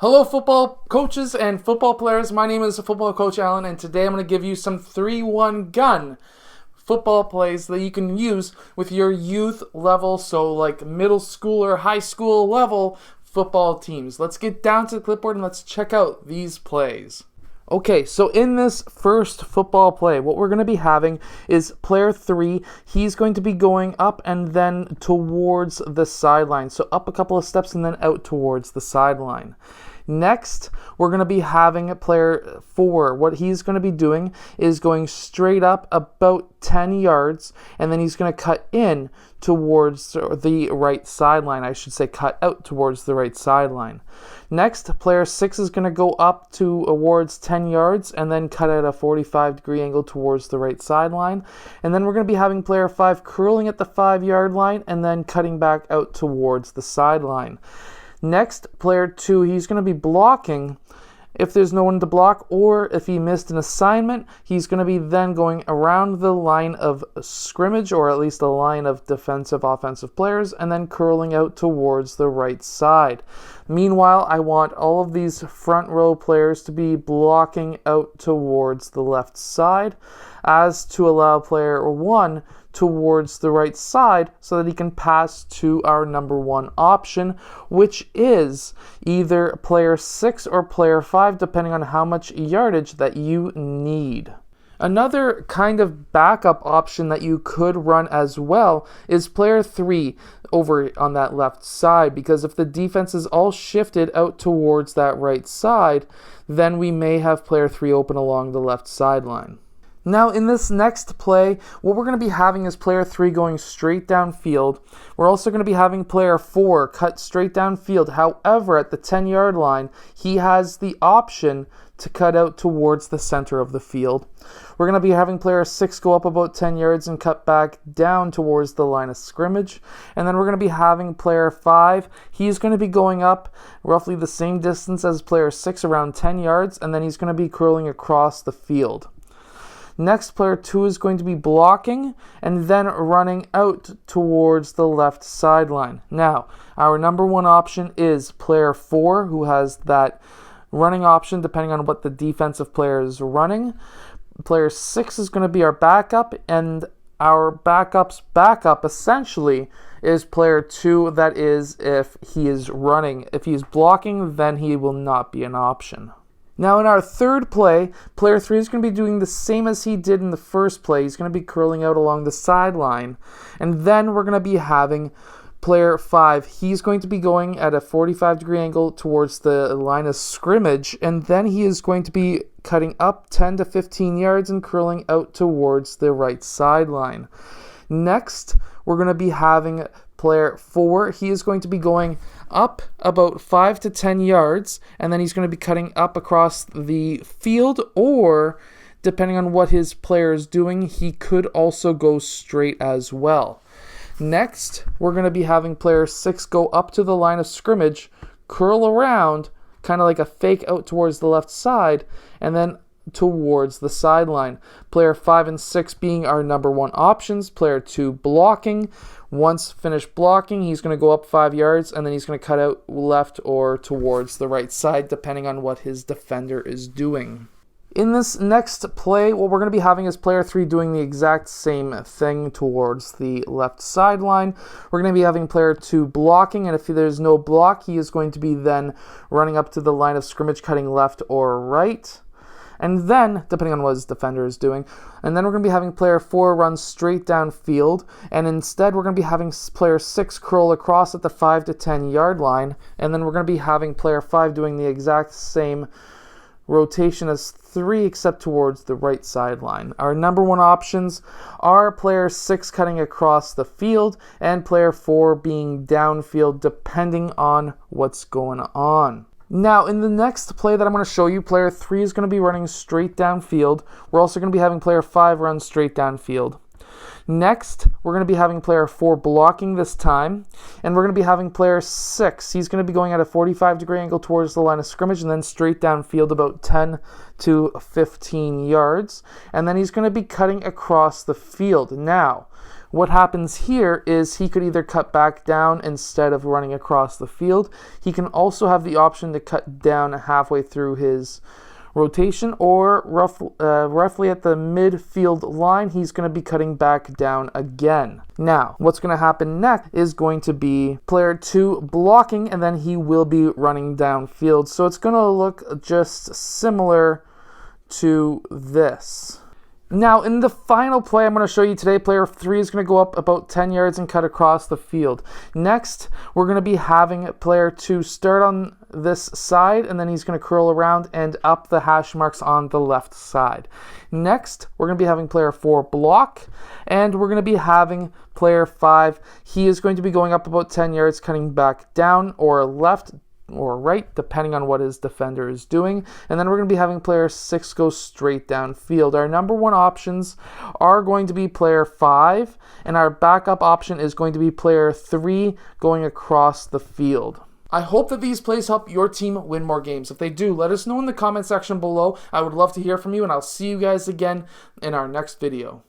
Hello football coaches and football players, my name is Football Coach Allen, and today I'm going to give you some 3-1 gun football plays that you can use with your youth level, so like middle school or high school level football teams. Let's get down to the clipboard and let's check out these plays. Okay, so in this first football play, what we're going to be having is player 3. He's going to be going up and then towards the sideline. So up a couple of steps and then out towards the sideline. Next, we're going to be having player 4. What he's going to be doing is going straight up about 10 yards, and then he's going to cut in towards the right sideline. I should say cut out towards the right sideline. Next, player 6 is going to go up towards 10 yards and then cut at a 45-degree angle towards the right sideline. And then we're going to be having player 5 curling at the 5-yard line and then cutting back out towards the sideline. Next, player 2, he's going to be blocking if there's no one to block, or if he missed an assignment, he's going to be then going around the line of scrimmage, or at least a line of defensive offensive players, and then curling out towards the right side. Meanwhile, I want all of these front row players to be blocking out towards the left side, as to allow player 1 towards the right side so that he can pass to our number 1 option, which is either player 6 or player 5, depending on how much yardage that you need. Another kind of backup option that you could run as well is player 3 over on that left side, because if the defense is all shifted out towards that right side, then we may have player 3 open along the left sideline. Now, in this next play, what we're going to be having is player 3 going straight downfield. We're also going to be having player 4 cut straight downfield. However, at the 10-yard line, he has the option to cut out towards the center of the field. We're going to be having player 6 go up about 10 yards and cut back down towards the line of scrimmage. And then we're going to be having player 5. He's going to be going up roughly the same distance as player 6, around 10 yards, and then he's going to be curling across the field. Next, player 2 is going to be blocking and then running out towards the left sideline. Now, our number 1 option is player 4, who has that running option depending on what the defensive player is running. Player 6 is going to be our backup, and our backup's backup essentially is player 2. That is, if he is running. If he is blocking, then he will not be an option. Now, in our third play, player 3 is going to be doing the same as he did in the first play. He's going to be curling out along the sideline. And then we're going to be having player 5. He's going to be going at a 45-degree angle towards the line of scrimmage. And then he is going to be cutting up 10 to 15 yards and curling out towards the right sideline. Next, we're going to be having player 4. He is going to be going up about 5 to 10 yards, and then he's going to be cutting up across the field, or depending on what his player is doing, he could also go straight as well. Next, we're going to be having player 6 go up to the line of scrimmage, curl around, kind of like a fake out towards the left side, and then towards the sideline. Player 5 and 6 being our number 1 options. Player 2 blocking. Once finished blocking, he's going to go up 5 yards, and then he's going to cut out left or towards the right side, depending on what his defender is doing. In this next play, what we're going to be having is player 3 doing the exact same thing towards the left sideline. We're going to be having player 2 blocking, and if there's no block, he is going to be then running up to the line of scrimmage, cutting left or right. And then, depending on what his defender is doing, and then we're going to be having player 4 run straight downfield, and instead we're going to be having player 6 curl across at the 5 to 10 yard line, and then we're going to be having player 5 doing the exact same rotation as 3, except towards the right sideline. Our number 1 options are player 6 cutting across the field and player 4 being downfield, depending on what's going on. Now, in the next play that I'm going to show you, player 3 is going to be running straight downfield. We're also going to be having player 5 run straight downfield. Next, we're going to be having player 4 blocking this time, and we're going to be having player 6. He's going to be going at a 45-degree angle towards the line of scrimmage and then straight downfield about 10 to 15 yards, and then he's going to be cutting across the field. Now, what happens here is he could either cut back down instead of running across the field. He can also have the option to cut down halfway through his rotation, or roughly at the midfield line, he's going to be cutting back down again. Now, what's going to happen next is going to be player 2 blocking, and then he will be running downfield. So it's going to look just similar to this. Now, in the final play I'm going to show you today, player 3 is going to go up about 10 yards and cut across the field. Next, we're going to be having player 2 start on this side, and then he's going to curl around and up the hash marks on the left side. Next, we're going to be having player 4 block, and we're going to be having player 5. He is going to be going up about 10 yards, cutting back down or left or right, depending on what his defender is doing. And then we're going to be having player 6 go straight downfield. Our number 1 options are going to be player 5, and our backup option is going to be player 3 going across the field. I hope that these plays help your team win more games. If they do, let us know in the comment section below. I would love to hear from you, and I'll see you guys again in our next video.